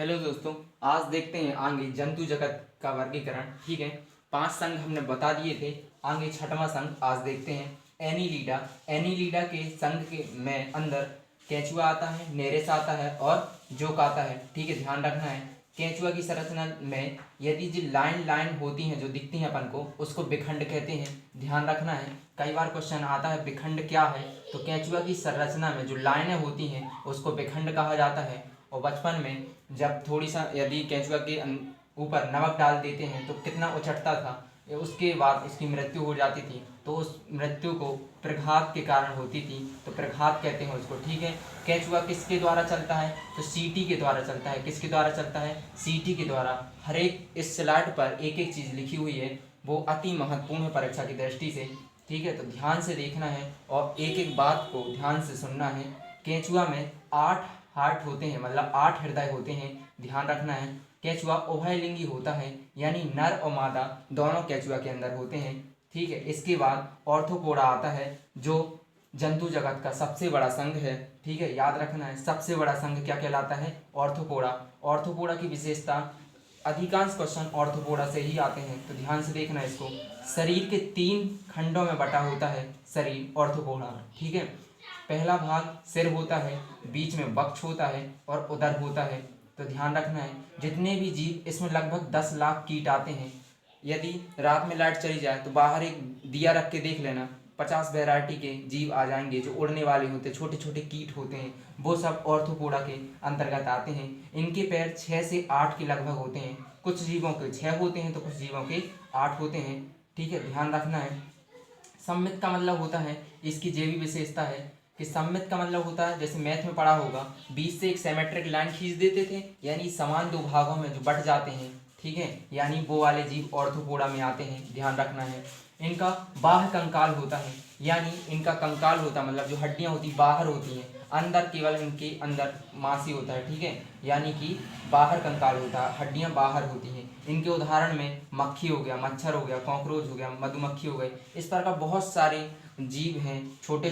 Hello दोस्तों, आज देखते हैं आगे जंतु जगत का वर्गीकरण। ठीक है, 5 संघ हमने बता दिए थे। आगे छठवां संघ आज देखते हैं एनीलिडा। एनीलिडा के संघ के में अंदर केंचुआ आता है, नेरेस आता है और जोक आता है। ठीक है, ध्यान रखना है। केंचुआ की संरचना में यदि जो लाइन लाइन होती हैं, जो दिखती हैं अपन को, उसको विखंड कहते हैं। ध्यान रखना है, कई बार क्वेश्चन आता है विखंड क्या है, तो केंचुआ की संरचना में जो लाइनें होती हैं उसको विखंड कहा जाता है। और बचपन में जब थोड़ी सा यदि केंचुआ के ऊपर नमक डाल देते हैं तो कितना उचटता था, उसके बाद उसकी मृत्यु हो जाती थी, तो उस मृत्यु को प्रघात के कारण होती थी, तो प्रघात कहते हैं उसको। ठीक है, केंचुआ किसके द्वारा चलता है, तो सीटी के द्वारा चलता है। किसके द्वारा चलता है, सीटी के द्वारा। हर एक इस स्लाइड पर एक एक चीज़ लिखी हुई है, वो अति महत्वपूर्ण है परीक्षा की दृष्टि से। ठीक है, तो ध्यान से देखना है और एक एक बात को ध्यान से सुनना है। केंचुआ में 8 हार्ट होते हैं, मतलब 8 हृदय होते हैं। ध्यान रखना है। केंचुआ उभयलिंगी होता है, यानी नर और मादा दोनों केंचुआ के अंदर होते हैं। ठीक है, इसके बाद ऑर्थोपोडा आता है, जो जंतु जगत का सबसे बड़ा संघ है। ठीक है, याद रखना है, सबसे बड़ा संघ क्या कहलाता है, ऑर्थोपोडा। ऑर्थोपोडा की विशेषता, अधिकांश क्वेश्चन ऑर्थोपोडा से ही आते हैं, तो ध्यान से देखना इसको। शरीर के 3 खंडों में बटा होता है शरीर ऑर्थोपोडा में। ठीक है, पहला भाग सिर होता है, बीच में वक्ष होता है और उदर होता है। तो ध्यान रखना है, जितने भी जीव, इसमें लगभग 10 लाख कीट आते हैं। यदि रात में लाइट चली जाए तो बाहर एक दिया रख के देख लेना, 50 वैरायटी के जीव आ जाएंगे जो उड़ने वाले होते हैं, छोटे छोटे कीट होते हैं। वो सब ऑर्थोपोडा के अंतर्गत आते हैं। इनके पैर 6 से 8 के लगभग होते हैं। कुछ जीवों के 6 होते हैं तो कुछ जीवों के 8 होते हैं। ठीक है, ध्यान रखना है। सममित का मतलब होता है, इसकी जैविक विशेषता है कि सममित का मतलब होता है, जैसे मैथ में पढ़ा होगा, बीच से एक सिमेट्रिक लाइन खींच देते थे, यानी समान 2 भागों में जो बट जाते हैं। ठीक है, यानी वो वाले जीव ऑर्थोपोडा में आते हैं। ध्यान रखना है। इनका बाह्य कंकाल होता है, यानी इनका कंकाल होता मतलब जो हड्डियां होती बाहर होती हैं, अंदर केवल इनके अंदर मांसी होता है। ठीक है, यानी कि बाहर कंकाल होता है, हड्डियां बाहर होती हैं। इनके उदाहरण में मक्खी हो गया, मच्छर हो गया, कॉकरोच हो गया, मधुमक्खी हो गई। इस तरह का बहुत सारे जीव हैं, छोटे